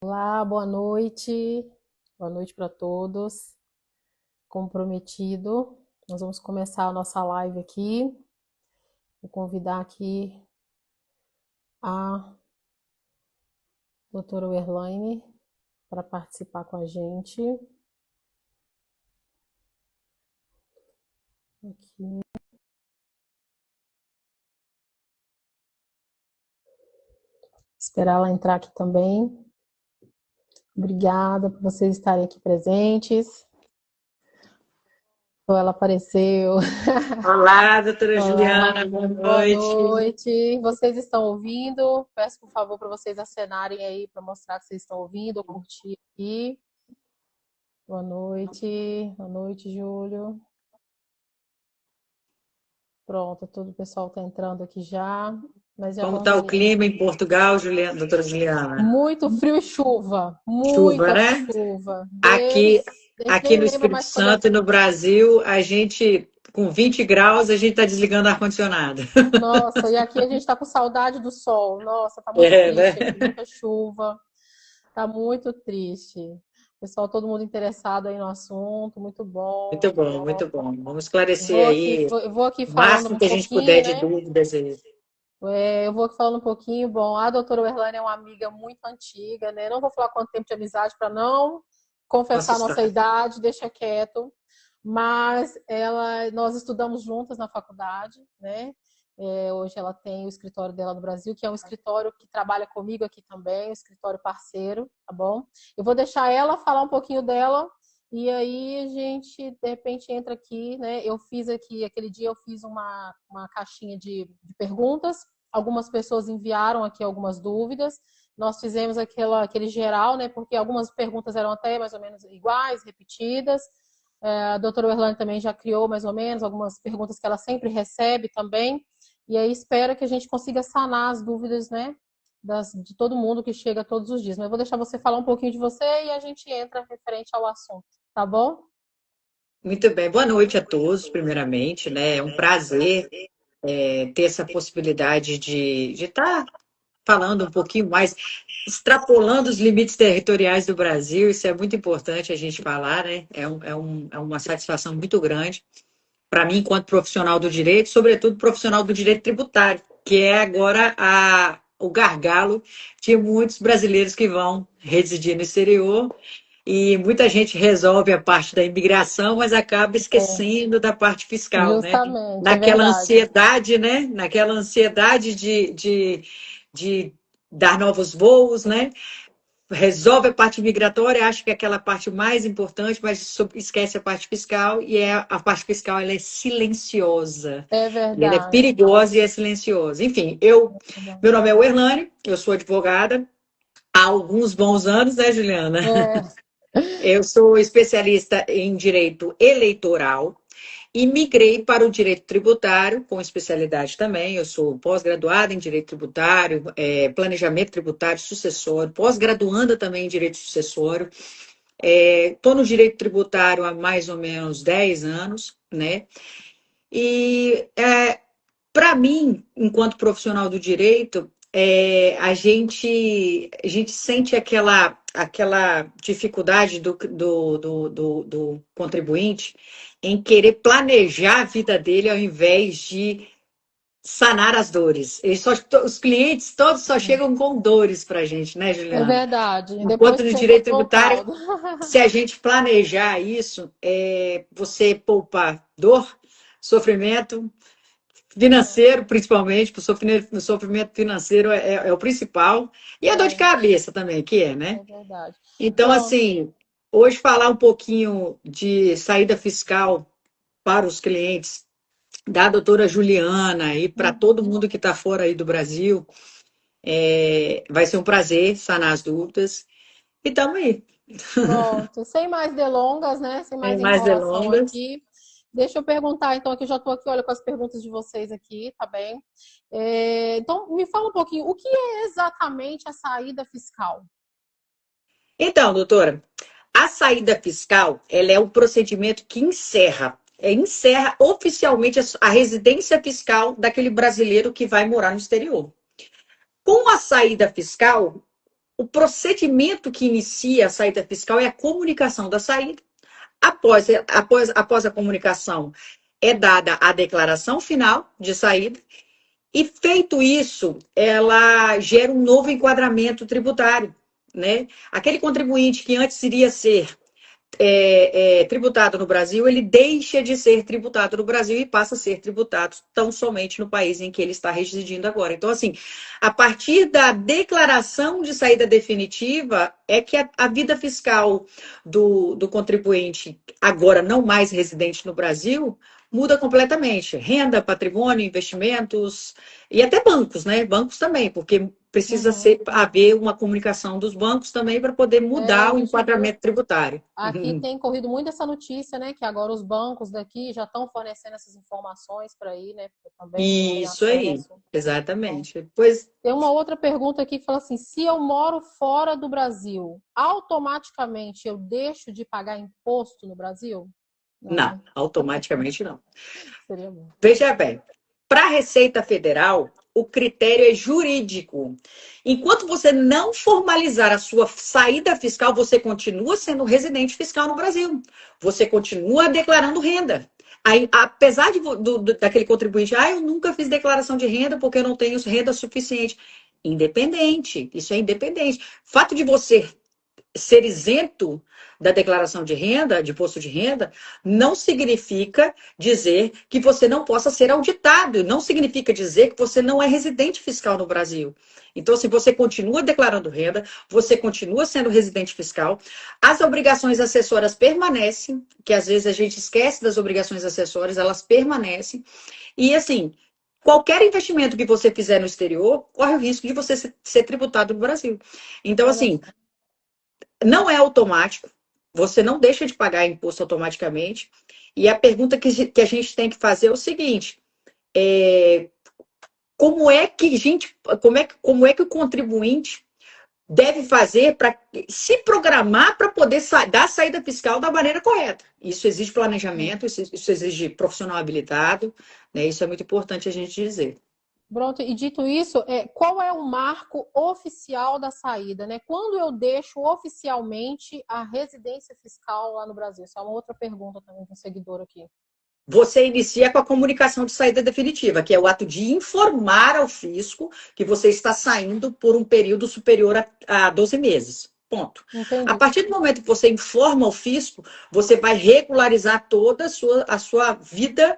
Olá, boa noite. Boa noite para todos. Comprometido. Nós vamos começar a nossa live aqui. Vou convidar aqui a doutora Werlaine para participar com a gente. Aqui. Esperar ela entrar aqui também. Obrigada por vocês estarem aqui presentes. Ela apareceu. Olá, doutora Olá, Juliana, boa boa noite. noite. Vocês estão ouvindo? Peço, por favor, para vocês acenarem aí para mostrar que vocês estão ouvindo ou curtir aqui. Boa noite, Júlio. Pronto, todo o pessoal está entrando aqui já, mas já Como vamos está o iniciar. clima em Portugal, Juliana, doutora Juliana? Muito frio e chuva, Chuva, muita né? chuva. Aqui, A gente aqui nem no lembra Espírito mais quando é. Santo e no Brasil, a gente, com 20 graus, a gente está desligando o ar-condicionado. Nossa, e aqui a gente está com saudade do sol. Nossa, tá muito É, né? triste aqui, muita chuva. Tá muito triste. Pessoal, todo mundo interessado aí no assunto, muito bom, Muito muito bom, bom. muito bom. Vamos esclarecer aí Eu vou aqui o falando máximo um que a gente pouquinho, puder de né? dúvidas aí. Eu vou aqui falando um pouquinho. Bom, a doutora Werlane é uma amiga muito antiga, né? Não vou falar quanto tempo de amizade para não Nossa confessar a nossa história. idade, deixa quieto. Mas nós estudamos juntas na faculdade, né? Hoje ela tem o escritório dela no Brasil, que é um escritório que trabalha comigo aqui também, um escritório parceiro, tá bom? Eu vou deixar ela falar um pouquinho dela e aí a gente, de repente, entra aqui, né? Eu fiz aqui, aquele dia eu fiz uma caixinha de perguntas, algumas pessoas enviaram aqui algumas dúvidas, nós fizemos aquele geral, né? Porque algumas perguntas eram até mais ou menos iguais, repetidas, a doutora Werlane também já criou mais ou menos algumas perguntas que ela sempre recebe também. E aí espero que a gente consiga sanar as dúvidas, né? De todo mundo que chega todos os dias. Mas eu vou deixar você falar um pouquinho de você e a gente entra referente ao assunto, tá bom? Muito bem, boa noite a todos, primeiramente, né? É um prazer ter essa possibilidade de estar falando um pouquinho mais, extrapolando os limites territoriais do Brasil, isso é muito importante a gente falar, né? É uma satisfação muito grande para mim, enquanto profissional do direito, sobretudo profissional do direito tributário, que é agora o gargalo de muitos brasileiros que vão residir no exterior. E muita gente resolve a parte da imigração, mas acaba É, esquecendo da parte fiscal, né? justamente, é Naquela verdade. ansiedade, né? Naquela ansiedade de dar novos voos, né? Resolve a parte migratória, acha que é aquela parte mais importante, mas esquece a parte fiscal, e a parte fiscal ela é silenciosa. É Ela é verdade. perigosa e é silenciosa. Enfim, meu nome é Werlane, eu sou advogada há alguns bons anos, né, Juliana? É, Eu sou especialista em direito eleitoral e migrei para o direito tributário, com especialidade também. Eu sou pós-graduada em direito tributário, planejamento tributário sucessório, pós-graduanda também em direito sucessório. Estou no direito tributário há mais ou menos 10 anos, né? E para mim, enquanto profissional do direito, a gente sente aquela dificuldade do contribuinte em querer planejar a vida dele ao invés de sanar as dores. Os clientes todos só chegam com dores para a gente, né, é Juliana? verdade. Enquanto Depois que no você direito encontrou o tributário, caldo. se a gente planejar isso, você poupar dor, sofrimento, financeiro, principalmente, o sofrimento financeiro é o principal, e a dor de É, cabeça também, que é, né? é verdade. Então, Pronto. assim, hoje falar um pouquinho de saída fiscal para os clientes da doutora Juliana e para todo mundo que está fora aí do Brasil, vai ser um prazer sanar as dúvidas. E estamos aí, Pronto, sem mais delongas, né? Sem sem mais mais enrolação delongas. aqui. Deixa eu perguntar, então, que eu já estou aqui, olha, com as perguntas de vocês aqui, tá bem? Então, me fala um pouquinho, o que é exatamente a saída fiscal? Então, doutora, a saída fiscal, ela é um procedimento que encerra oficialmente a residência fiscal daquele brasileiro que vai morar no exterior. Com a saída fiscal, o procedimento que inicia a saída fiscal é a comunicação da saída. Após a comunicação, é dada a declaração final de saída. E feito isso, ela gera um novo enquadramento tributário, né? Aquele contribuinte que antes iria ser tributado no Brasil, ele deixa de ser tributado no Brasil e passa a ser tributado tão somente no país em que ele está residindo agora. Então, assim, a partir da declaração de saída definitiva, é que a vida fiscal do contribuinte, agora não mais residente no Brasil, muda completamente. Renda, patrimônio, investimentos e até bancos, né? Bancos também, porque precisa haver uma comunicação dos bancos também para poder mudar o enquadramento tributário. Aqui tem corrido muito essa notícia, né? Que agora os bancos daqui já estão fornecendo essas informações para ir, né? Também isso aí, exatamente. Pois... Tem uma outra pergunta aqui que fala assim: se eu moro fora do Brasil, automaticamente eu deixo de pagar imposto no Brasil? Não, automaticamente não. Seria bom. Veja bem, para a Receita Federal, o critério é jurídico. Enquanto você não formalizar a sua saída fiscal, você continua sendo residente fiscal no Brasil. Você continua declarando renda. Aí, apesar daquele contribuinte, eu nunca fiz declaração de renda porque eu não tenho renda suficiente. Independente, isso é independente. Fato de você ser isento da declaração de renda, de imposto de renda, não significa dizer que você não possa ser auditado, não significa dizer que você não é residente fiscal no Brasil. Então, se você continua declarando renda, você continua sendo residente fiscal, as obrigações acessórias permanecem, que às vezes a gente esquece das obrigações acessórias, elas permanecem, e assim, qualquer investimento que você fizer no exterior, corre o risco de você ser tributado no Brasil. Então, assim, não é automático, você não deixa de pagar imposto automaticamente. E a pergunta que a gente tem que fazer é o seguinte: como é que o contribuinte deve fazer para se programar para poder dar a saída fiscal da maneira correta? Isso exige planejamento, isso exige profissional habilitado, né? Isso é muito importante a gente dizer. Pronto, e dito isso, qual é o marco oficial da saída, né? Quando eu deixo oficialmente a residência fiscal lá no Brasil? Essa é uma outra pergunta também de um seguidor aqui. Você inicia com a comunicação de saída definitiva, que é o ato de informar ao fisco que você está saindo por um período superior a 12 meses. Ponto. Entendi. A partir do momento que você informa ao fisco, você vai regularizar toda a sua vida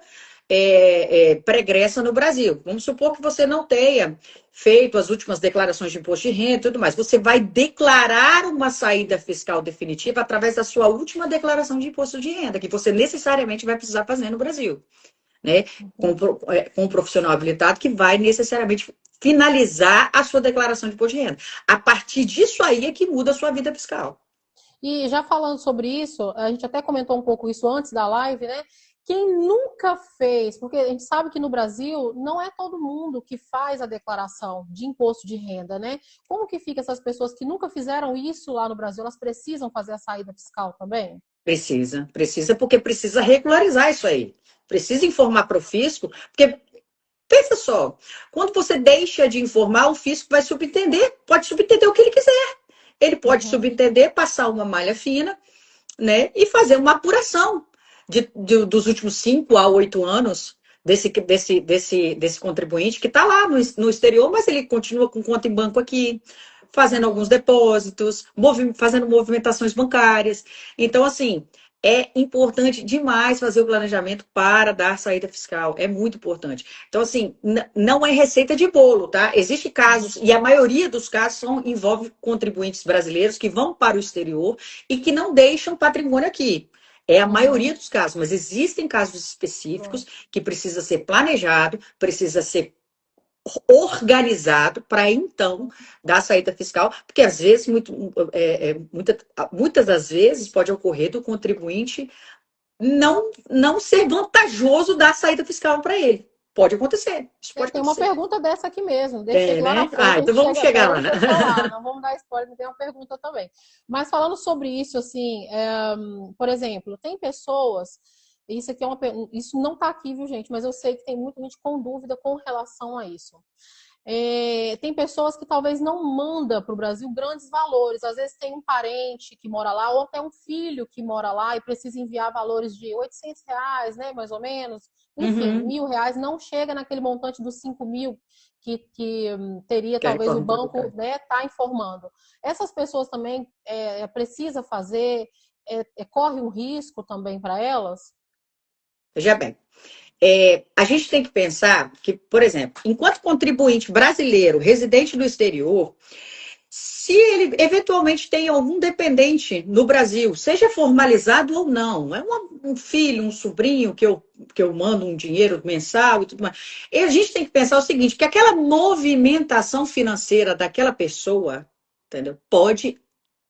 pregressa no Brasil. Vamos supor que você não tenha feito as últimas declarações de imposto de renda e tudo mais. Você vai declarar uma saída fiscal definitiva através da sua última declaração de imposto de renda, que você necessariamente vai precisar fazer no Brasil, né? Com um profissional habilitado que vai necessariamente finalizar a sua declaração de imposto de renda. A partir disso aí é que muda a sua vida fiscal. E já falando sobre isso, a gente até comentou um pouco isso antes da live, né? Quem nunca fez, porque a gente sabe que no Brasil não é todo mundo que faz a declaração de imposto de renda, né? Como que fica essas pessoas que nunca fizeram isso lá no Brasil? Elas precisam fazer a saída fiscal também? Precisa porque precisa regularizar isso aí. Precisa informar para o fisco, porque pensa só, quando você deixa de informar, o fisco vai subentender, pode subentender o que ele quiser. Ele pode subentender, passar uma malha fina, né, e fazer uma apuração dos últimos 5 a 8 anos desse contribuinte que está lá no exterior, mas ele continua com conta em banco aqui, fazendo alguns depósitos, fazendo movimentações bancárias. Então, assim, é importante demais fazer o planejamento para dar saída fiscal. É muito importante. Então, assim, não é receita de bolo, tá? Existem casos, e a maioria dos casos envolve contribuintes brasileiros que vão para o exterior e que não deixam patrimônio aqui. É a maioria dos casos, mas existem casos específicos que precisa ser planejado, precisa ser organizado para então dar saída fiscal, porque às vezes, muitas das vezes, pode ocorrer do contribuinte não ser vantajoso dar saída fiscal para ele. Pode acontecer. Isso pode tem acontecer. Uma pergunta dessa aqui mesmo. Deixa lá né? na frente. Então vamos chegar lá, né? Não vamos dar spoiler, tem uma pergunta também. Mas falando sobre isso, assim, por exemplo, tem pessoas. Isso aqui isso não está aqui, viu, gente? Mas eu sei que tem muita gente com dúvida com relação a isso. Tem pessoas que talvez não mandam para o Brasil grandes valores. Às vezes tem um parente que mora lá, ou até um filho que mora lá e precisa enviar valores de R$ 800, né, mais ou menos. Enfim, Uhum. R$ 1.000, não chega naquele montante dos 5.000 que teria Que é a talvez o reforma banco, tributária. né, tá informando. Essas pessoas também precisa fazer, corre um risco também para elas? Veja bem, a gente tem que pensar que, por exemplo, enquanto contribuinte brasileiro residente no exterior, se ele eventualmente tem algum dependente no Brasil, seja formalizado ou não, um filho, um sobrinho que eu mando um dinheiro mensal e tudo mais, e a gente tem que pensar o seguinte, que aquela movimentação financeira daquela pessoa, entendeu? Pode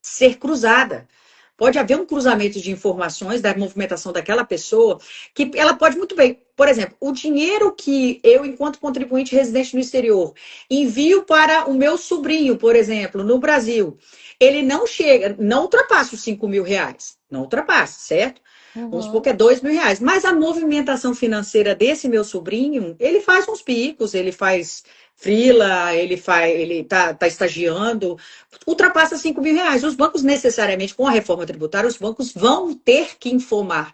ser cruzada. Pode haver um cruzamento de informações da movimentação daquela pessoa, que ela pode muito bem, por exemplo, o dinheiro que eu, enquanto contribuinte residente no exterior, envio para o meu sobrinho, por exemplo, no Brasil, ele não chega, não ultrapassa os R$ 5.000, não ultrapassa, certo? Vamos supor que Uhum. é R$ 2.000. Mas a movimentação financeira desse meu sobrinho, ele faz uns picos, ele faz freela, ele tá estagiando, ultrapassa R$ 5.000. Os bancos, necessariamente, com a reforma tributária, os bancos vão ter que informar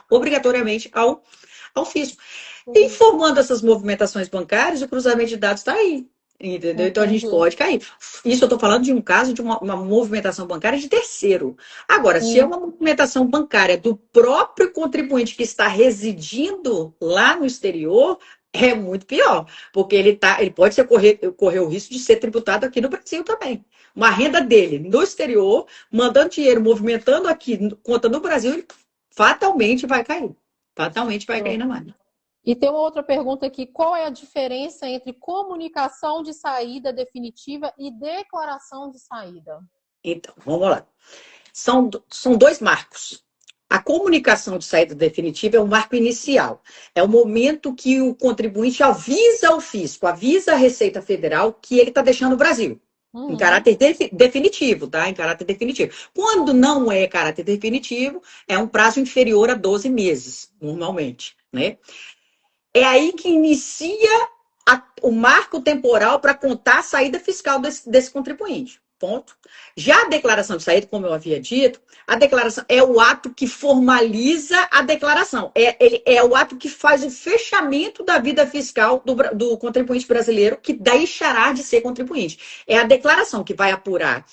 obrigatoriamente ao fisco. Uhum. Informando essas movimentações bancárias, o cruzamento de dados está aí. Entendeu? Então a gente Entendi. pode cair. Isso eu estou falando de um caso de uma movimentação bancária de terceiro. Agora, se é Sim. uma movimentação bancária do próprio contribuinte que está residindo lá no exterior, é muito pior, porque ele pode correr o risco de ser tributado aqui no Brasil também. Uma renda dele no exterior, mandando dinheiro, movimentando aqui, conta no Brasil, ele fatalmente vai cair. Fatalmente vai cair na malha. E tem uma outra pergunta aqui: qual é a diferença entre comunicação de saída definitiva e declaração de saída? Então, vamos lá. São dois marcos. A comunicação de saída definitiva é o marco inicial. É o momento que o contribuinte avisa ao fisco, avisa a Receita Federal que ele está deixando o Brasil. Em Uhum. caráter definitivo, tá? Em caráter definitivo. Quando não é caráter definitivo, é um prazo inferior a 12 meses, normalmente, né? É aí que inicia o marco temporal para contar a saída fiscal desse contribuinte. Ponto. Já a declaração de saída, como eu havia dito, a declaração é o ato que formaliza a declaração. Ele é o ato que faz o fechamento da vida fiscal do contribuinte brasileiro, que deixará de ser contribuinte. É a declaração que vai apurar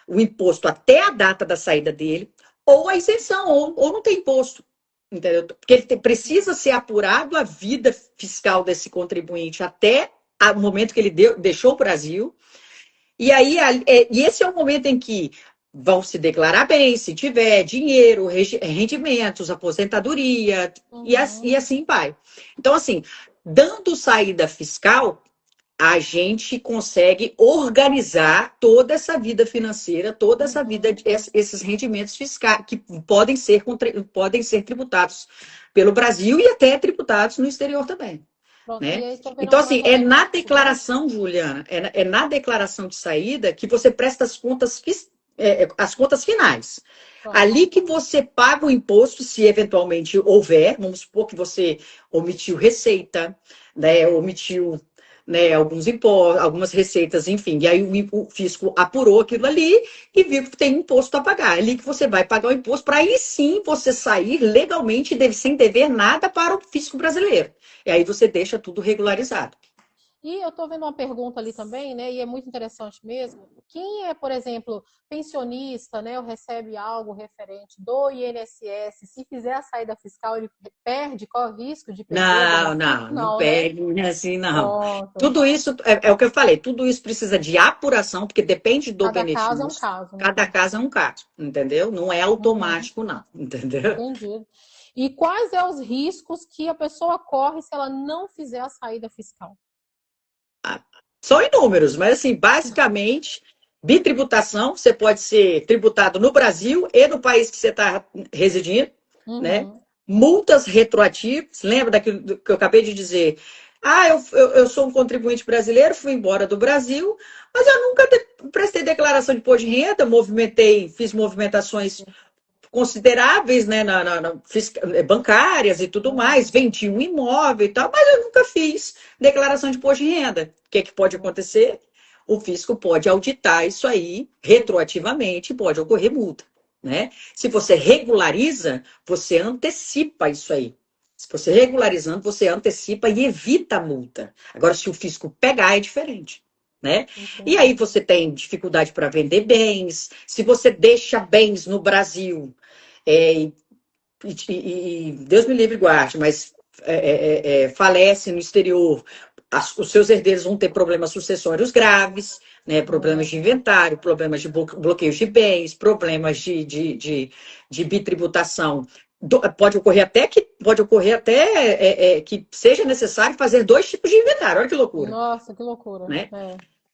o imposto até a data da saída dele, ou a isenção, ou não tem imposto. Entendeu? Porque ele precisa ser apurado a vida fiscal desse contribuinte até o momento que ele deixou o Brasil. E aí, e esse é o momento em que vão se declarar bem, se tiver dinheiro, rendimentos, aposentadoria, e Uhum. assim vai. Então, assim, dando saída fiscal, a gente consegue organizar toda essa vida financeira, toda essa vida, Uhum. esses rendimentos fiscais que podem ser tributados pelo Brasil e até tributados no exterior também, Pronto. E né? aí estou vendo Então, algumas assim, é na orientações. declaração, Juliana, é na declaração de saída que você presta as contas finais. Pronto. Ali que você paga o imposto, se eventualmente houver, vamos supor que você omitiu receita, né, omitiu, né, alguns impostos, algumas receitas, enfim, e aí o fisco apurou aquilo ali e viu que tem imposto a pagar. É ali que você vai pagar o imposto, para aí sim você sair legalmente sem dever nada para o fisco brasileiro. E aí você deixa tudo regularizado. E eu estou vendo uma pergunta ali também, né? E é muito interessante mesmo. Quem é, por exemplo, pensionista, né? Ou recebe algo referente do INSS, se fizer a saída fiscal, ele perde? Qual é o risco de perder o Não, benefício? não Não, né? perde, não é assim, não. Pronto. Tudo isso é o que eu falei, tudo isso precisa de apuração, porque depende do Cada caso é um benefício. caso, né? Cada caso é um caso, entendeu? Não é Uhum. automático, não, entendeu? Entendido. E quais são os riscos que a pessoa corre se ela não fizer a saída fiscal? São inúmeros, mas assim, basicamente, bitributação, você pode ser tributado no Brasil e no país que você está residindo, né? Uhum. Multas retroativas, lembra daquilo que eu acabei de dizer? Ah, eu sou um contribuinte brasileiro, fui embora do Brasil, mas eu nunca prestei declaração de imposto de renda, fiz movimentações consideráveis, né, bancárias e tudo mais, vendi um imóvel e tal, mas eu nunca fiz declaração de imposto de renda. O que é que pode acontecer? O fisco pode auditar isso aí retroativamente, pode ocorrer multa, né? Se você regulariza, você antecipa isso aí. Se você regularizando, você antecipa e evita a multa. Agora, se o fisco pegar, é diferente. Né? E aí você tem dificuldade para vender bens, se você deixa bens no Brasil, Deus me livre e guarde, mas falece no exterior, os seus herdeiros vão ter problemas sucessórios graves, né? Problemas de inventário, problemas de bloqueios de bens, problemas de bitributação. Pode ocorrer até que seja necessário fazer 2 tipos de inventário. Olha que loucura. Nossa, que loucura. Né?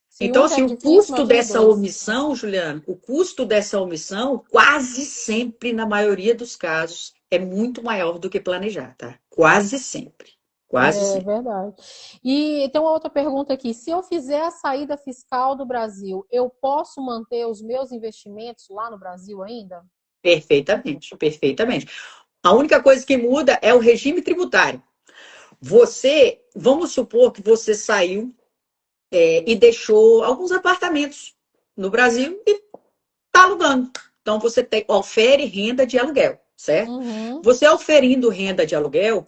Se então, um assim, é o difícil, custo imagina dessa dois. omissão, Juliana, o custo dessa omissão, quase sempre, na maioria dos casos, é muito maior do que planejar, tá? Quase sempre. Quase sempre. Verdade. E tem uma outra pergunta aqui. Se eu fizer a saída fiscal do Brasil, eu posso manter os meus investimentos lá no Brasil ainda? Perfeitamente, perfeitamente. A única coisa que muda é o regime tributário. Vamos supor que você saiu e deixou alguns apartamentos no Brasil e está alugando. Então, você ofere renda de aluguel, certo? Uhum. Você oferindo renda de aluguel,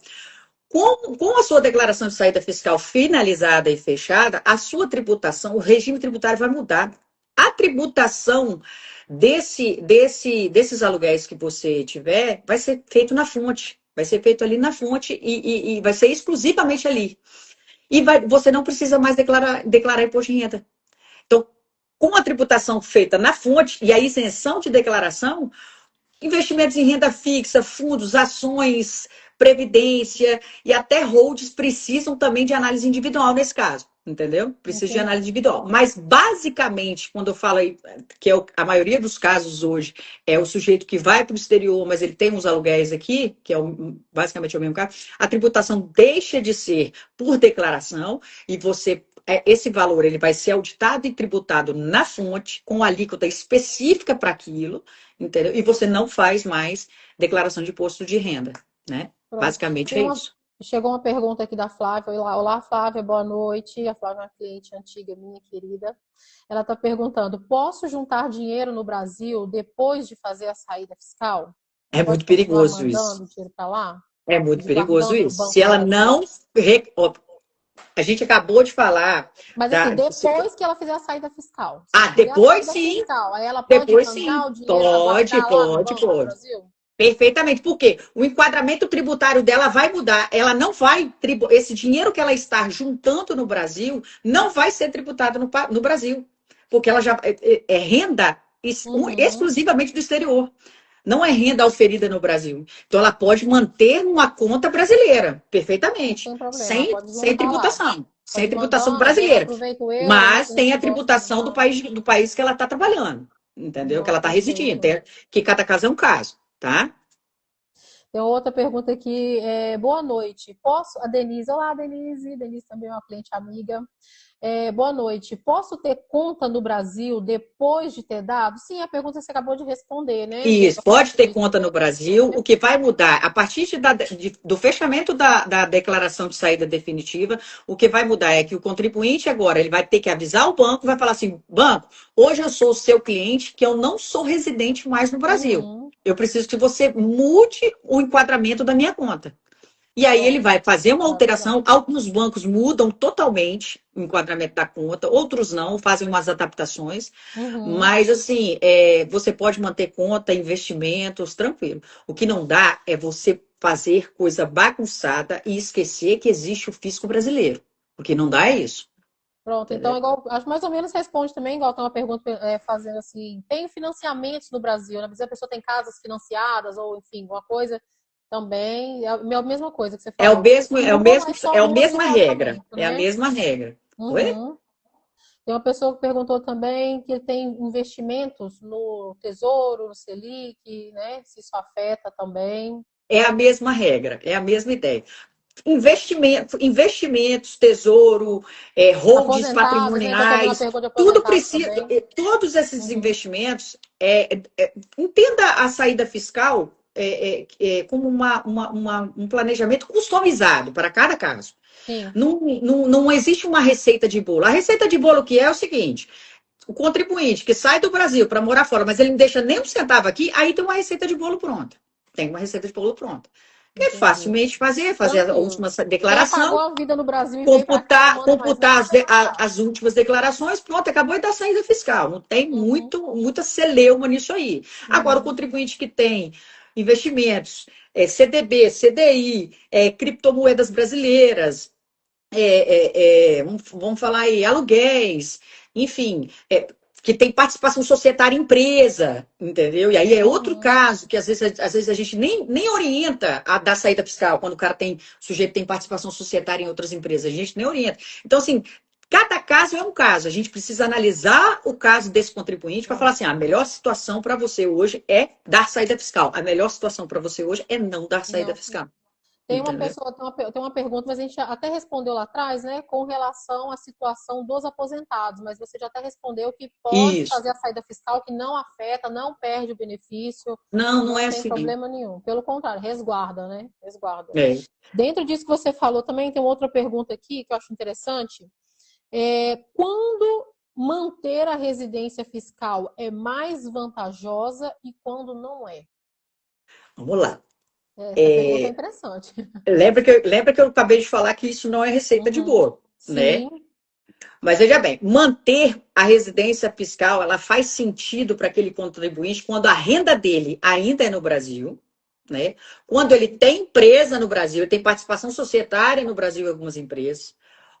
com a sua declaração de saída fiscal finalizada e fechada, a sua tributação, o regime tributário vai mudar. A tributação desses aluguéis que você tiver vai ser feito na fonte. Vai ser feito ali na fonte e vai ser exclusivamente ali. E você não precisa mais declarar imposto de renda. Então, com a tributação feita na fonte e a isenção de declaração, investimentos em renda fixa, fundos, ações, previdência e até holds precisam também de análise individual nesse caso, entendeu? Precisa de análise individual. Mas, basicamente, quando eu falo aí, que a maioria dos casos hoje é o sujeito que vai para o exterior, mas ele tem uns aluguéis aqui, que basicamente é o mesmo caso, a tributação deixa de ser por declaração e esse valor ele vai ser auditado e tributado na fonte, com alíquota específica para aquilo, entendeu? E você não faz mais declaração de imposto de renda, né? Pronto. Basicamente isso. Chegou uma pergunta aqui da Flávia. Olá, Flávia, boa noite. A Flávia é uma cliente antiga, minha querida. Ela está perguntando: posso juntar dinheiro no Brasil depois de fazer a saída fiscal? É muito perigoso isso. Mandando dinheiro para lá? É muito perigoso isso. Se ela não. A gente acabou de falar. Mas assim, depois que ela fizer a saída fiscal. Depois sim. Fiscal, aí ela pode depois mandar sim. o dinheiro Pode. No Brasil? Perfeitamente. Por quê? O enquadramento tributário dela vai mudar. Ela não vai. Esse dinheiro que ela está juntando no Brasil não vai ser tributado no Brasil. Porque ela já é renda exclusivamente do exterior. Não é renda oferida no Brasil. Então, ela pode manter numa conta brasileira, perfeitamente. Sem tributação. Sem tributação brasileira. Mas tem a tributação do país que ela está trabalhando. Entendeu? Que ela está residindo. Que cada caso é um caso, tá? Tem outra pergunta aqui. Boa noite. A Denise. Olá, Denise. Denise também é uma cliente amiga. Boa noite. Posso ter conta no Brasil depois de ter dado? Sim, a pergunta você acabou de responder, né? Isso, pode ter conta no Brasil. O que vai mudar, a partir do fechamento da declaração de saída definitiva, o que vai mudar é que o contribuinte agora ele vai ter que avisar o banco, vai falar assim: banco, hoje eu sou o seu cliente, que eu não sou residente mais no Brasil. Eu preciso que você mude o enquadramento da minha conta. E aí ele vai fazer uma alteração. Alguns bancos mudam totalmente o enquadramento da conta, outros não, fazem umas adaptações. Mas, assim, você pode manter conta, investimentos, tranquilo. O que não dá é você fazer coisa bagunçada e esquecer que existe o fisco brasileiro. O que não dá é isso. Pronto, então, igual, acho que mais ou menos responde também, igual tem uma pergunta fazendo assim: tem financiamentos no Brasil, né? Às vezes a pessoa tem casas financiadas, ou enfim, alguma coisa. Também é a mesma coisa que você falou. É a mesma regra. Né? É a mesma regra. Oi? Tem uma pessoa que perguntou também que tem investimentos no Tesouro, no Selic, né? Se isso afeta também. É a mesma regra, é a mesma ideia. investimentos, tesouro, holdings Aposentados, né? Estou fazendo uma patrimoniais, pergunta de tudo aposentados precisa, também. todos esses Uhum. investimentos, entenda a saída fiscal como um planejamento customizado para cada caso. Sim, Não existe uma receita de bolo. A receita de bolo que é o seguinte: o contribuinte que sai do Brasil para morar fora, mas ele não deixa nem um centavo aqui, aí tem uma receita de bolo pronta. Tem uma receita de bolo pronta. Que é entendi. facilmente fazer a Tranquilo. última Quem pagou declaração, a vida no Brasil e veio para cá não manda mais computar nada, e tá. as últimas declarações, pronto, acabou de dar saída fiscal. Não tem Uhum, muita celeuma nisso aí. Agora, o uhum, contribuinte que tem investimentos, CDB, CDI, criptomoedas brasileiras, vamos falar aí, aluguéis, enfim, que tem participação societária em empresa, entendeu? E aí é outro uhum. caso que às vezes a gente nem orienta a dar saída fiscal, quando o sujeito tem participação societária em outras empresas, a gente nem orienta. Então, assim, cada caso é um caso, a gente precisa analisar o caso desse contribuinte para falar assim, a melhor situação para você hoje é dar saída fiscal, a melhor situação para você hoje é não dar saída Não. fiscal, Tem uma entendeu? pessoa, tem uma pergunta, mas a gente até respondeu lá atrás, né, com relação à situação dos aposentados, mas você já até respondeu que pode Isso. fazer a saída fiscal, que não afeta, não perde o benefício, Não não é tem assim. problema nenhum. Pelo contrário, resguarda, né? Resguarda. É. Dentro disso que você falou também, tem outra pergunta aqui que eu acho interessante. Quando manter a residência fiscal é mais vantajosa e quando não é? Vamos lá. Essa pergunta é interessante. Lembra que eu acabei de falar que isso não é receita de Uhum. bolo, né? Sim. Mas veja bem, manter a residência fiscal, ela faz sentido para aquele contribuinte quando a renda dele ainda é no Brasil, né? Quando ele tem empresa no Brasil, ele tem participação societária no Brasil em algumas empresas.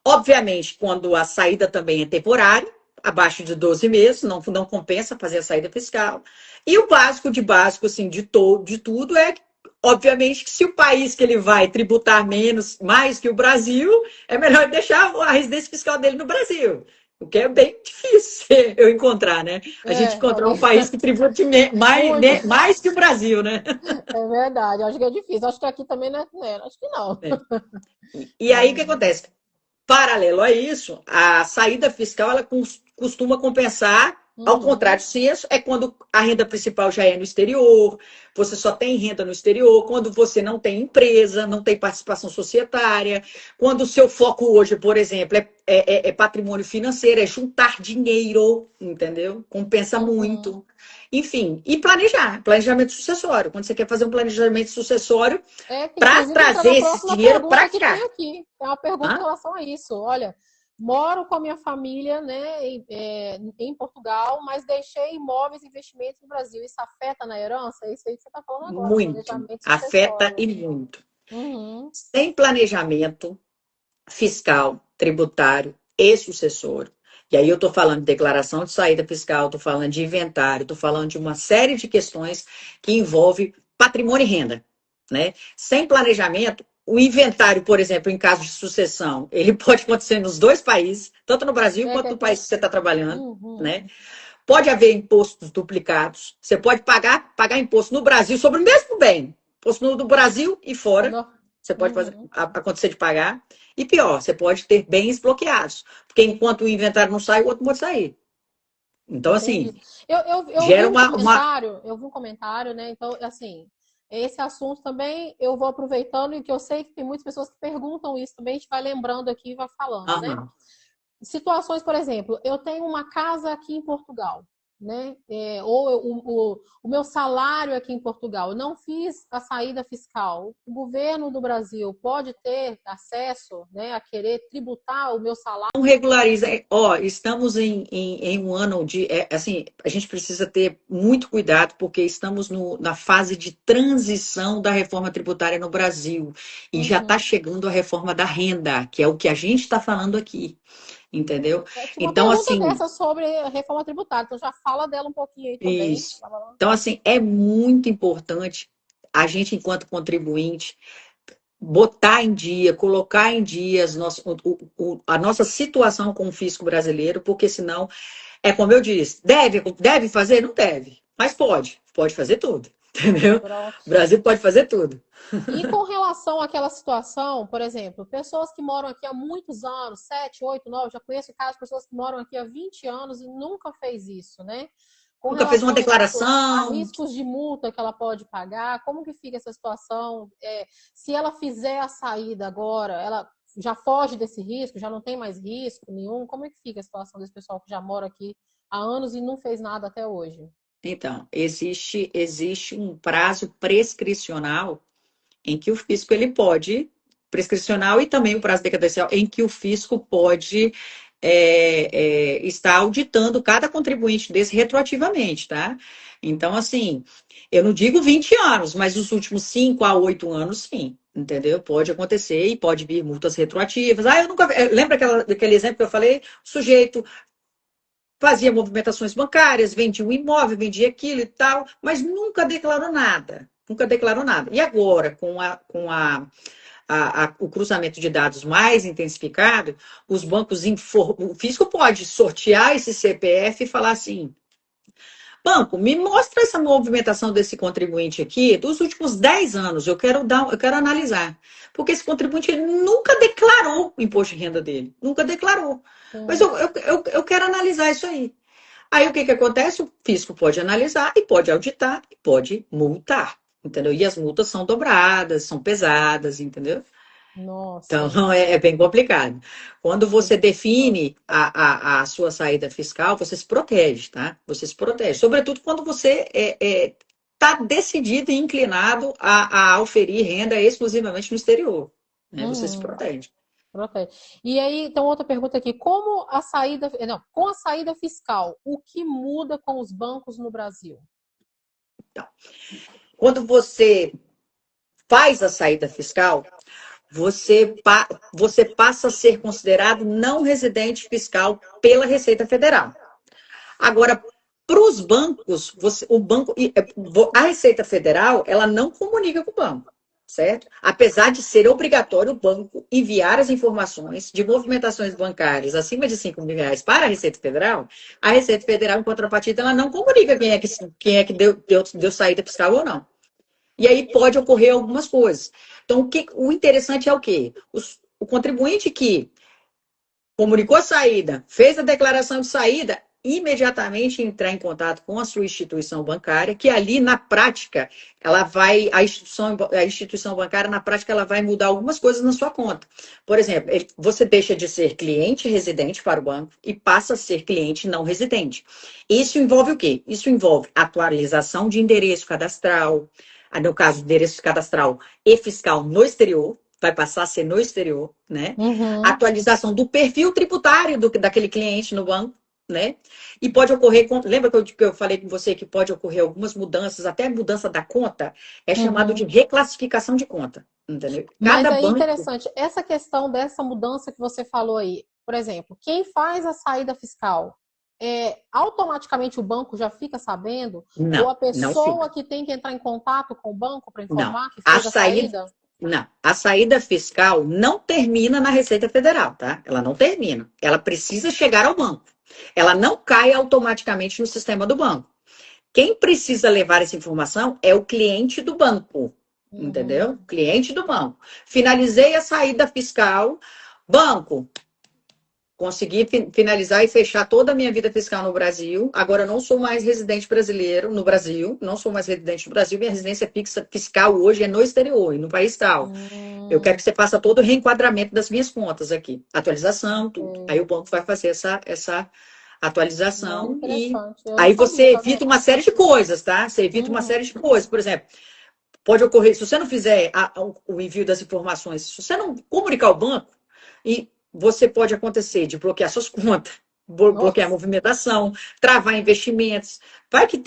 Obviamente, quando a saída também é temporária, abaixo de 12 meses, não compensa fazer a saída fiscal. E o básico de básico, assim, de tudo é, obviamente, que se o país que ele vai tributar mais que o Brasil, é melhor deixar a residência fiscal dele no Brasil. O que é bem difícil eu encontrar, né? A gente encontrar Alguém... um país que tribute Muito. mais que o Brasil, né? É verdade, acho que é difícil. Acho que aqui também não é, acho que não. É. E aí o que acontece? Paralelo a isso, a saída fiscal ela costuma compensar, ao Uhum. contrário senso, é quando a renda principal já é no exterior, você só tem renda no exterior, quando você não tem empresa, não tem participação societária, quando o seu foco hoje, por exemplo, é patrimônio financeiro, é juntar dinheiro, entendeu? Compensa Uhum. muito. Enfim, e planejamento sucessório. Quando você quer fazer um planejamento sucessório Que para inclusive entra na trazer esse próxima dinheiro pergunta para que tem cá. aqui. É uma pergunta em Hã? relação a isso. Olha, moro com a minha família, né, em Portugal, mas deixei imóveis e investimentos no Brasil. Isso afeta na herança? É isso aí que você está falando agora, Muito, planejamento afeta sucessório. e muito. Uhum. Sem planejamento fiscal, tributário e sucessório. E aí eu estou falando de declaração de saída fiscal, estou falando de inventário, estou falando de uma série de questões que envolve patrimônio e renda, né? Sem planejamento, o inventário, por exemplo, em caso de sucessão, ele pode acontecer nos dois países, tanto no Brasil É que quanto no aqui. país que você está trabalhando, Uhum. né? Pode haver impostos duplicados. Você pode pagar imposto no Brasil sobre o mesmo bem. Imposto do Brasil e fora. No- Você pode Uhum. acontecer de pagar. E pior, você pode ter bens bloqueados. Porque enquanto o inventário não sai, o outro pode sair. Então, assim, Entendi. Eu vi gera uma. eu vi um comentário, né? Então, assim, esse assunto também eu vou aproveitando e que eu sei que tem muitas pessoas que perguntam isso também, a gente vai lembrando aqui e vai falando, né? Aham. Situações, por exemplo, eu tenho uma casa aqui em Portugal, né? O meu salário aqui em Portugal, eu não fiz a saída fiscal. O governo do Brasil pode ter acesso, né, a querer tributar o meu salário? Não regulariza. Ó, estamos em um ano de. Assim, a gente precisa ter muito cuidado, porque estamos na fase de transição da reforma tributária no Brasil. E já está Uhum. chegando a reforma da renda, que é o que a gente está falando aqui. Entendeu? Tinha uma Então, pergunta assim, dessa sobre a reforma tributária, então já fala dela um pouquinho aí também. isso. Então, assim, é muito importante a gente, enquanto contribuinte, botar em dia, colocar em dia a nossa situação com o fisco brasileiro, porque senão, é como eu disse, deve fazer? Não deve, mas pode fazer tudo. entendeu? Pronto. O Brasil pode fazer tudo. E com relação àquela situação, por exemplo, pessoas que moram aqui há muitos anos, 7, 8, 9, já conheço casos de pessoas que moram aqui há 20 anos e nunca fez isso, né? Com Nunca fez uma relação a declaração. riscos de multa que ela pode pagar, como que fica essa situação? Se ela fizer a saída agora, ela já foge desse risco, já não tem mais risco nenhum? Como é que fica a situação desse pessoal que já mora aqui há anos e não fez nada até hoje? Então, existe um prazo prescricional em que o fisco ele pode, prescricional e também o prazo decadencial, em que o fisco pode estar auditando cada contribuinte desse retroativamente, tá? Então, assim, eu não digo 20 anos, mas os últimos 5 a 8 anos, sim. Entendeu? Pode acontecer e pode vir multas retroativas. Eu nunca. Lembra daquele exemplo que eu falei? O sujeito fazia movimentações bancárias, vendia um imóvel, vendia aquilo e tal, mas nunca declarou nada. Nunca declarou nada. E agora, o cruzamento de dados mais intensificado, os bancos o fisco pode sortear esse CPF e falar assim: banco, me mostra essa movimentação desse contribuinte aqui dos últimos 10 anos, eu quero analisar. Porque esse contribuinte ele nunca declarou o imposto de renda dele, nunca declarou. Mas Sim. eu quero analisar isso aí. Aí o que acontece? O fisco pode analisar e pode auditar e pode multar, entendeu? E as multas são dobradas, são pesadas, entendeu? Então, Nossa. é bem complicado. Quando você define a sua saída fiscal, você se protege, tá? Você se protege. Sobretudo quando você está decidido e inclinado a oferir renda exclusivamente no exterior. Né? Você se Uhum. protege. Ok. E aí, então, outra pergunta aqui. Como a saída. Não, com a saída fiscal, o que muda com os bancos no Brasil? Então, quando você faz a saída fiscal, você passa a ser considerado não residente fiscal pela Receita Federal. Agora, para os bancos, a Receita Federal, ela não comunica com o banco, certo? Apesar de ser obrigatório o banco enviar as informações de movimentações bancárias acima de R$ 5.000 para a Receita Federal, a Receita Federal, em contrapartida, ela não comunica quem é que deu saída fiscal ou não. E aí pode ocorrer algumas coisas. Então, o interessante é o quê? O contribuinte que comunicou a saída, fez a declaração de saída, imediatamente entrar em contato com a sua instituição bancária, que ali na prática, a instituição bancária na prática ela vai mudar algumas coisas na sua conta. Por exemplo, você deixa de ser cliente residente para o banco e passa a ser cliente não residente. Isso envolve o quê? Isso envolve atualização de endereço cadastral, no caso, endereço cadastral e fiscal no exterior, vai passar a ser no exterior, né? Uhum. Atualização do perfil tributário daquele cliente no banco, né? E pode ocorrer, lembra que eu falei com você que pode ocorrer algumas mudanças, até mudança da conta, é chamado de Uhum. reclassificação de conta, entendeu? Mas Cada aí, banco, interessante, essa questão dessa mudança que você falou aí, por exemplo, quem faz a saída fiscal, automaticamente o banco já fica sabendo? Ou a não fica. pessoa que tem que entrar em contato com o banco para Não. informar que A fez a saída, saída? não. A saída fiscal não termina na Receita Federal, tá? Ela não termina. Ela precisa chegar ao banco. Ela não cai automaticamente no sistema do banco. Quem precisa levar essa informação é o cliente do banco, entendeu? Uhum. Cliente do banco. Finalizei a saída fiscal, banco. Consegui finalizar e fechar toda a minha vida fiscal no Brasil. Agora eu não sou mais residente brasileiro no Brasil, não sou mais residente no Brasil. Minha residência fiscal hoje é no exterior e no país tal. Eu quero que você faça todo o reenquadramento das minhas contas aqui, atualização, tudo. Aí o banco vai fazer essa Muito atualização e interessante. Eu não aí você sabia, tá evita vendo? uma série de coisas, tá? Você evita uma Uhum. série de coisas. Por exemplo, pode ocorrer, se você não fizer o envio das informações, se você não comunicar ao banco, e você pode acontecer de bloquear suas contas, bloquear a Nossa. movimentação, travar investimentos. Vai que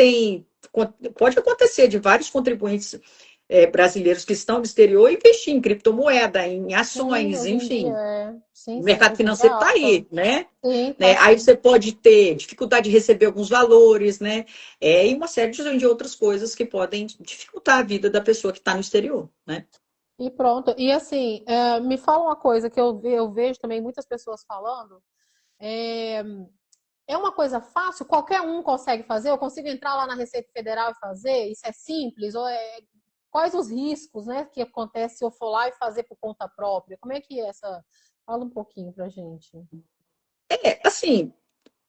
pode acontecer de vários contribuintes brasileiros que estão no exterior investir em criptomoeda, em Sim, ações, hoje em dia enfim. sim, O sim, mercado hoje em dia é financeiro está alta. aí, né? Sim, tá Né? Aí sim. você pode ter dificuldade de receber alguns valores, né? E uma série de outras coisas que podem dificultar a vida da pessoa que está no exterior, né? E pronto. E assim, me fala uma coisa que eu vejo também muitas pessoas falando. é uma coisa fácil? Qualquer um consegue fazer? Eu consigo entrar lá na Receita Federal e fazer? Isso é simples? Quais os riscos, né, que acontece se eu for lá e fazer por conta própria? Como é que é essa... Fala um pouquinho pra gente. Assim,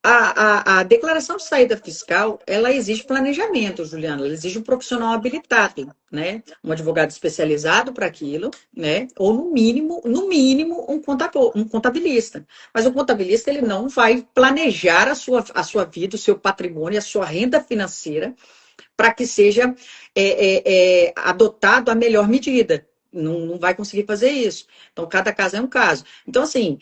a declaração de saída fiscal, ela exige planejamento, Juliana, ela exige um profissional habilitado, né? Um advogado especializado para aquilo, né? Ou no mínimo, um contabilista. Mas o contabilista, ele não vai planejar a sua vida, o seu patrimônio, a sua renda financeira, para que seja adotado a melhor medida. Não, não vai conseguir fazer isso. Então, cada caso é um caso. Então, assim,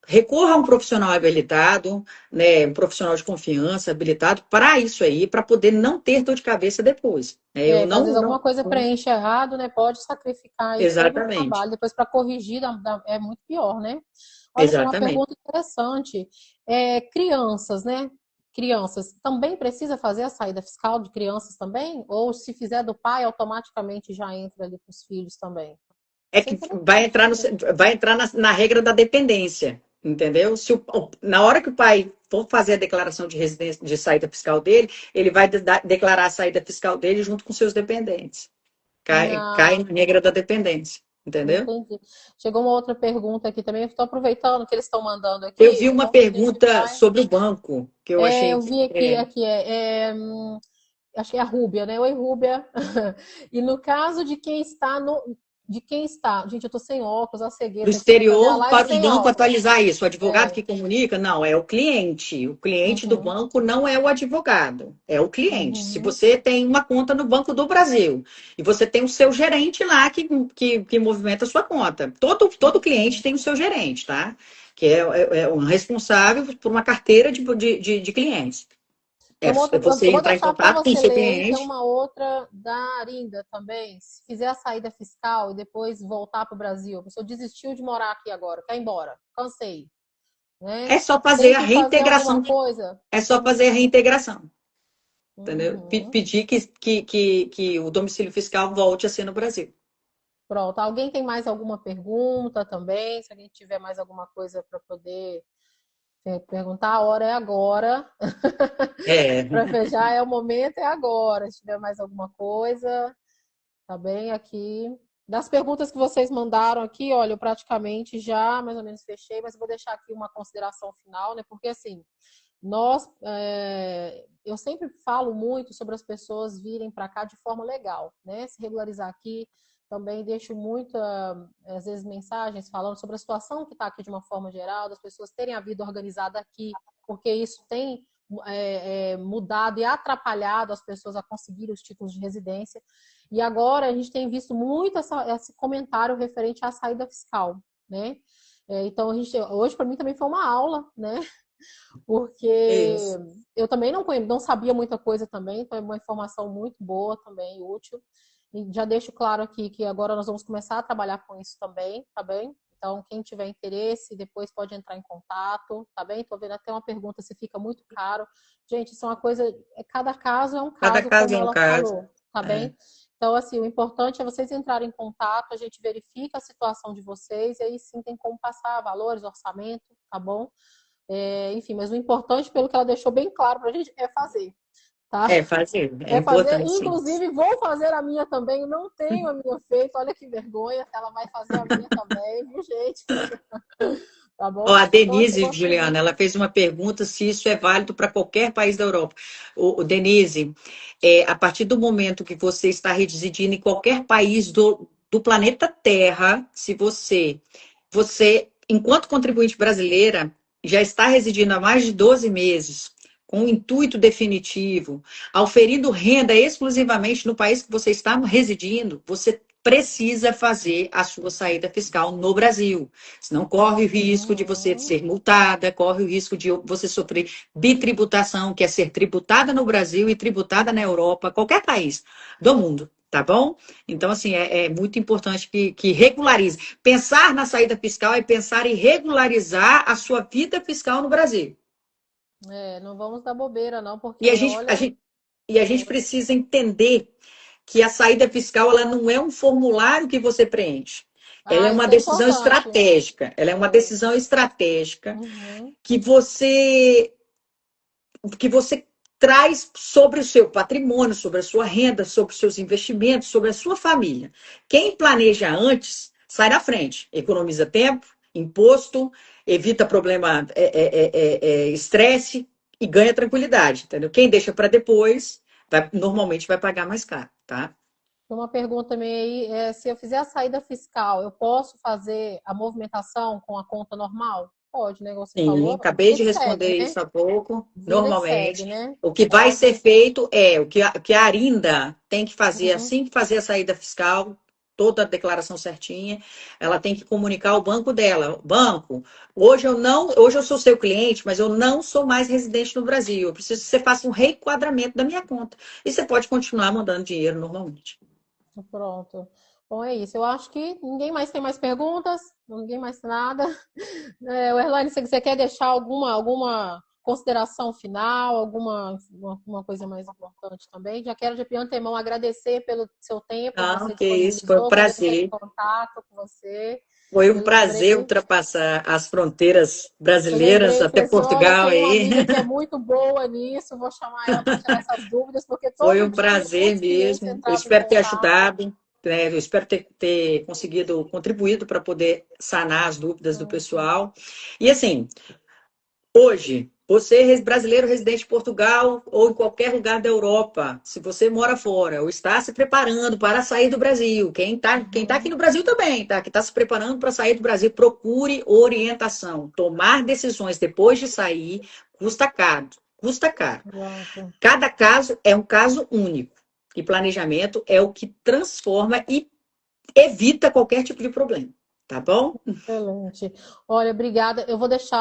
recorra a um profissional habilitado, né, um profissional de confiança habilitado para isso aí, para poder não ter dor de cabeça depois. Eu Às vezes não, alguma não, coisa preenche errado, né? Pode sacrificar aí todo o exatamente, trabalho. Depois, para corrigir, é muito pior, né? Olha só, uma exatamente. pergunta interessante. Crianças, né? Crianças, também precisa fazer a saída fiscal de crianças também? Ou se fizer do pai, automaticamente já entra ali para os filhos também? É Isso é que vai interessante entrar, no, também. vai entrar na regra da dependência, entendeu? Na hora que o pai for fazer a declaração de residência, de saída fiscal dele, ele vai declarar a saída fiscal dele junto com seus dependentes. Cai Ah, na regra da dependência, entendeu? entendi. Chegou uma outra pergunta aqui também. Estou aproveitando que eles estão mandando Eu aqui. vi uma Como a gente pergunta vai? sobre o banco, que eu achei Eu que. vi aqui acho que é a Rúbia, né? Oi, Rúbia. E no caso de quem está gente, eu tô sem óculos, a Do cegueira, tem que fazer a exterior live para o sem banco óculos. atualizar isso. O advogado É. que comunica, não, é o cliente. O cliente do Uhum, banco não é o advogado, é o cliente. Se uhum. você tem uma conta no Banco do Brasil e você tem o seu gerente lá que movimenta a sua conta, todo cliente tem o seu gerente, tá? Que é um responsável por uma carteira de clientes. Tem uma outra, Você eu vou entrar em deixar para contato com o você seu ler aí, tem cliente. uma outra da Arinda também. Se fizer a saída fiscal e depois voltar para o Brasil, a pessoa desistiu de morar aqui agora, quer ir embora, cansei, né? É só fazer Tem a que fazer alguma reintegração. coisa? É só fazer a reintegração. Entendeu? Uhum. Pedir que o domicílio fiscal volte a ser no Brasil. Pronto. Alguém tem mais alguma pergunta também? Se alguém tiver mais alguma coisa para poder perguntar, a hora é agora. É, Para fechar, é o momento, é agora. Se tiver mais alguma coisa, tá bem aqui. Das perguntas que vocês mandaram aqui, olha, eu praticamente já mais ou menos fechei, mas eu vou deixar aqui uma consideração final, né? Porque assim, eu sempre falo muito sobre as pessoas virem para cá de forma legal, né? Se regularizar aqui. Também deixo muitas, às vezes, mensagens falando sobre a situação que está aqui de uma forma geral, das pessoas terem a vida organizada aqui, porque isso tem mudado e atrapalhado as pessoas a conseguir os títulos de residência. E agora a gente tem visto muito esse comentário referente à saída fiscal, né? Então, hoje para mim também foi uma aula, né? Porque isso. eu também não sabia muita coisa também, então é uma informação muito boa também, útil. E já deixo claro aqui que agora nós vamos começar a trabalhar com isso também, tá bem? Então, quem tiver interesse, depois pode entrar em contato, tá bem? Tô vendo até uma pergunta se fica muito caro. Gente, isso é uma coisa, cada caso é um Cada caso, caso como é um ela caso. falou, tá É. bem? Então, assim, o importante é vocês entrarem em contato, a gente verifica a situação de vocês, e aí sim tem como passar valores, orçamento, tá bom? Enfim, mas o importante, pelo que ela deixou bem claro pra gente, é fazer, tá? É fazer, é É fazer, importante sim. inclusive vou fazer a minha também, não tenho a minha feita, olha que vergonha, ela vai fazer a minha também, viu, gente? Tá Ó, bom? a Então, assim, Denise, vocês... Juliana, ela fez uma pergunta se isso é válido para qualquer país da Europa. Denise, a partir do momento que você está residindo em qualquer país do planeta Terra, se você, enquanto contribuinte brasileira, já está residindo há mais de 12 meses, com um intuito definitivo, auferindo renda exclusivamente no país que você está residindo, você precisa fazer a sua saída fiscal no Brasil. Senão corre o risco de você Uhum. ser multada, corre o risco de você sofrer bitributação, que é ser tributada no Brasil e tributada na Europa, qualquer país do mundo. Tá bom? Então, assim, é muito importante que regularize. Pensar na saída fiscal é pensar em regularizar a sua vida fiscal no Brasil. Não vamos dar bobeira, não, E a porque, gente, a olha, gente, e a gente precisa entender que a saída fiscal ela não é um formulário que você preenche. Ela é uma isso é decisão importante. estratégica. Ela é uma É. decisão estratégica Uhum. que você que você traz sobre o seu patrimônio, sobre a sua renda, sobre os seus investimentos, sobre a sua família. Quem planeja antes, sai na frente, economiza tempo, imposto, evita problema, estresse e ganha tranquilidade, entendeu? Quem deixa para depois, normalmente vai pagar mais caro, tá? Uma pergunta também aí, se eu fizer a saída fiscal, eu posso fazer a movimentação com a conta normal? Pode, né? Igual você Sim, falou, acabei vida de que segue, responder né? isso há pouco. Vida que segue, Normalmente, né? o que vai Pode. ser feito é o que a Arinda tem que fazer Uhum. assim que fazer a saída fiscal, toda a declaração certinha, ela tem que comunicar ao banco dela. Banco, hoje eu sou seu cliente, mas eu não sou mais residente no Brasil. Eu preciso que você faça um reenquadramento da minha conta. E você pode continuar mandando dinheiro normalmente. Pronto. Bom, é isso. Eu acho que ninguém mais tem mais perguntas, ninguém mais tem nada. Erlane, se você quer deixar alguma consideração final, alguma coisa mais importante também, já quero de antemão agradecer pelo seu tempo que Ah, você que isso, foi um disponibilizou, quando eu entrei em prazer. contato com você. Foi um Eu prazer lembrei, ultrapassar as fronteiras eu brasileiras lembrei, até falei assim, olha, eu Portugal tenho uma aí. amiga que é muito boa nisso, vou chamar ela para tirar essas dúvidas, porque Foi todo um dia prazer muitos clientes mesmo. Eu entravam em espero ter contato. ajudado, né? Eu espero ter conseguido contribuído para poder sanar as dúvidas do pessoal. E assim, hoje, você, brasileiro residente em Portugal ou em qualquer lugar da Europa, se você mora fora ou está se preparando para sair do Brasil, quem tá aqui no Brasil também, tá? Que está se preparando para sair do Brasil, procure orientação. Tomar decisões depois de sair custa caro, custa caro. Pronto. Cada caso é um caso único. E planejamento é o que transforma e evita qualquer tipo de problema. Tá bom? Excelente. Olha, obrigada.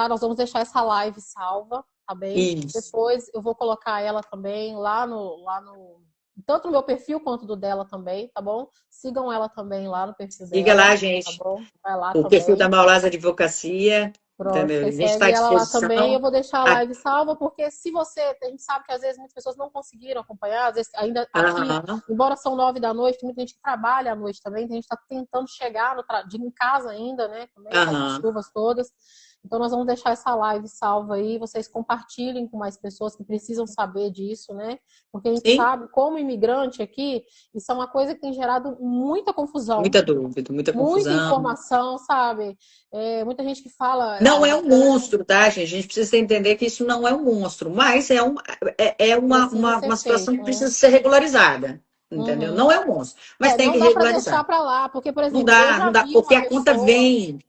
Nós vamos deixar essa live salva, tá bem? Isso. Depois eu vou colocar ela também tanto no meu perfil quanto do dela também, tá bom? Sigam ela também lá no perfil Siga lá, dela, tá gente. bom? Vai lá O perfil da também. Maulás Advocacia. Pronto, Entendeu? A você gente está à segue ela lá também. Eu disposição. vou deixar a Ah, live salva, porque a gente sabe que às vezes muitas pessoas não conseguiram acompanhar, às vezes ainda aqui, aham, embora são 9 da noite, tem muita gente que trabalha à noite também, tem gente que está tentando chegar em casa ainda, né? Também com essas aham. chuvas todas. Então nós vamos deixar essa live salva aí, vocês compartilhem com mais pessoas que precisam saber disso, né? Porque a gente Sim, sabe, como imigrante aqui, isso é uma coisa que tem gerado muita confusão, muita dúvida, muita muita confusão. informação, sabe? Muita gente que fala, Não é um monstro, tá, gente? A gente precisa entender que isso não é um monstro, mas é precisa ser uma situação que feito, precisa né? ser regularizada. Entendeu? Não Uhum. é um monstro, mas tem Não que dá para deixar regularizar. para lá, porque, por Não exemplo, eu dá, já não dá, vi porque uma pessoa,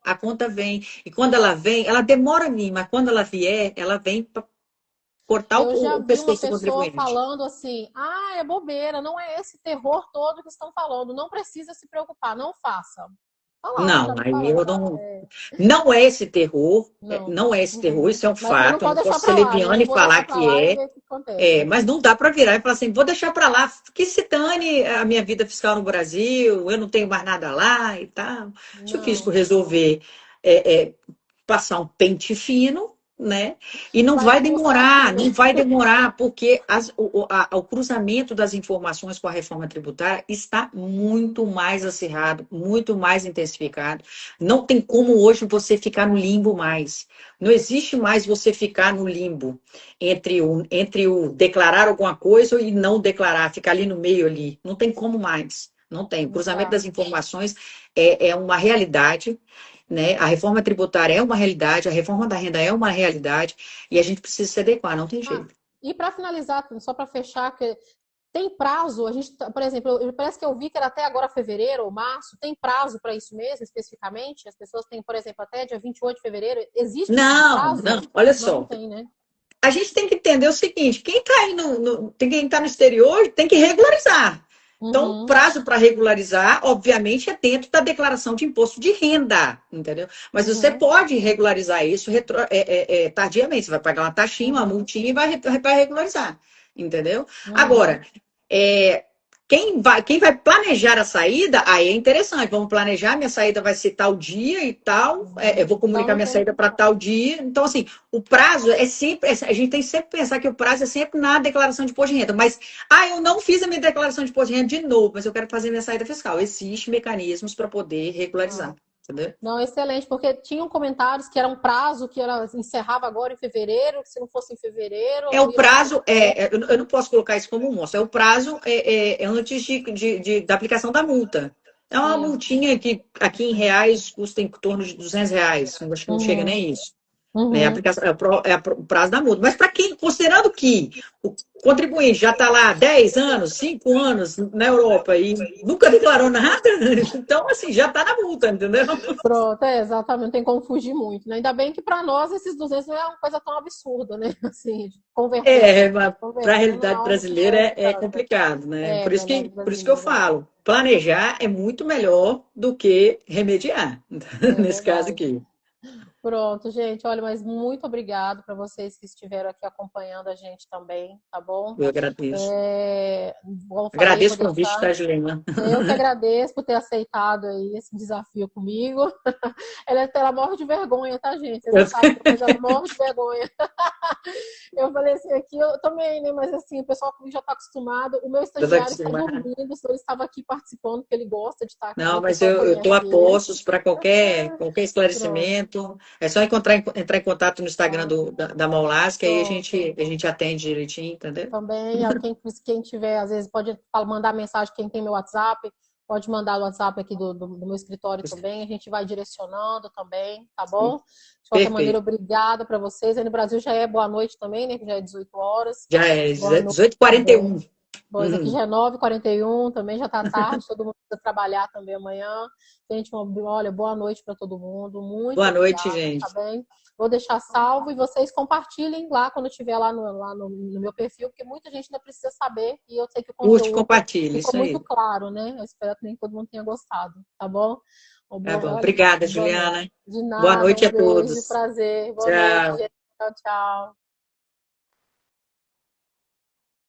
a conta vem. E quando ela vem, ela demora a vir, mas quando ela vier, ela vem para cortar eu já o vi uma pescoço do pessoa contribuinte. falando assim: ah, é bobeira, não é esse terror todo que estão falando, não precisa se preocupar, não faça. Falaram, já Não, me aí eu falaram. não. Não é esse terror, Não. não é esse terror, Uhum. isso é um Mas também não fato. Eu não pode deixar posso ser para lá, né? leviana Eu e vou deixar falar para que lá e é, ver o que acontece. mas não dá para virar e falar assim, vou deixar para lá, que se dane a minha vida fiscal no Brasil, eu não tenho mais nada lá e tal. Se o fisco Não. resolver é, é, passar um pente fino, né? E não Vai vai custar aqui, demorar, né? não vai demorar, porque o cruzamento das informações com a reforma tributária está muito mais acirrado, muito mais intensificado. Não tem como hoje você ficar no limbo mais. Não existe mais você ficar no limbo entre o declarar alguma coisa e não declarar, ficar ali no meio ali. Não tem como mais. Não tem. O Não cruzamento dá. das informações é uma realidade, né? A reforma tributária é uma realidade, a reforma da renda é uma realidade, e a gente precisa se adequar, não tem Ah, jeito. e para finalizar, só para fechar, que tem prazo? Por exemplo, parece que eu vi que era até agora fevereiro ou março. Tem prazo para isso mesmo, especificamente? As pessoas têm, por exemplo, até dia 28 de fevereiro. Existe esse Não, prazo? não, olha Não só. tem, né? A gente tem que entender o seguinte: quem está aí quem está no exterior tem que regularizar. Então, Uhum, prazo para regularizar, obviamente, é dentro da declaração de imposto de renda, entendeu? Mas você uhum, pode regularizar isso tardiamente. Você vai pagar uma taxinha, uma uhum, multinha e vai regularizar, entendeu? uhum. Agora, é, quem vai planejar a saída, aí é interessante. Vamos planejar, minha saída vai ser tal dia e tal, eu vou Então comunicar não minha tem. saída para tal dia. Então, assim, o prazo é sempre. A gente tem que sempre pensar que o prazo é sempre na declaração de imposto de renda. Mas, eu não fiz a minha declaração de imposto de renda de novo, mas eu quero fazer minha saída fiscal. Existem mecanismos para poder Ah, regularizar. entendeu? Não, excelente, porque tinham comentários que era um prazo que encerrava agora em fevereiro, que se não fosse em fevereiro, É o ia ficar... prazo, eu não posso colocar isso como um monstro, é o prazo antes da aplicação da multa. É uma Sim. multinha que aqui em reais custa em torno de R$ 200, acho que não chega Uhum, nem isso. Né? A uhum. aplicação, o prazo da multa. Mas para quem, considerando que o contribuinte já está lá 10 anos, 5 anos na Europa e nunca declarou nada, então assim, já está na multa, entendeu? Pronto, exatamente, não tem como fugir muito, né? Ainda bem que para nós esses 200 não é uma coisa tão absurda, né? Assim, Para a convertendo realidade algo que brasileira não é é tanta. complicado, né? É, verdade Por isso que eu brasileira. falo, planejar é muito melhor do que remediar, É nesse caso verdade. aqui. Pronto, gente. Olha, mas muito obrigado para vocês que estiveram aqui acompanhando a gente também, tá bom? Eu agradeço. É, como eu falei, vou Agradeço o convite, deixar. tá, Juliana? Eu que agradeço por ter aceitado aí esse desafio comigo. Ela morre de vergonha, tá, gente? Vocês não sabem, mas ela morre de vergonha. Eu falei assim, aqui eu também, né? Mas assim, o pessoal comigo já está acostumado. O meu Eu tô estagiário está acostumada. dormindo, senão ele estava aqui participando, porque ele gosta de estar aqui, Não, o mas pessoal eu estou a conhece ele. postos para qualquer Pronto, esclarecimento. É só entrar em contato no Instagram tá? da Maulas, que aí Pronto. a gente atende direitinho, entendeu? Também, quem tiver, às vezes, pode mandar mensagem, quem tem meu WhatsApp, pode mandar o WhatsApp aqui do meu escritório também, a gente vai direcionando também, tá bom? De qualquer maneira, Perfeito. obrigada para vocês. Aí no Brasil já é boa noite também, né? Que já é 18 horas. Já é Boa noite 18h41. também. Pois aqui já é 9h41, também já tá tarde, todo mundo precisa trabalhar também amanhã. Gente, olha, boa noite para todo mundo, muito Boa noite, obrigada, tá gente. bem? Vou deixar salvo e vocês compartilhem lá quando estiver lá no meu perfil, porque muita gente ainda precisa saber e eu sei que o Curte, conteúdo compartilhe, ficou isso muito aí. claro, né? Eu espero que nem todo mundo tenha gostado, tá bom? Tá bom. Olha, Obrigada, boa noite. Juliana. De Boa nada, noite um a beijo, todos. prazer. Boa noite, Tchau. gente. Tchau, tchau.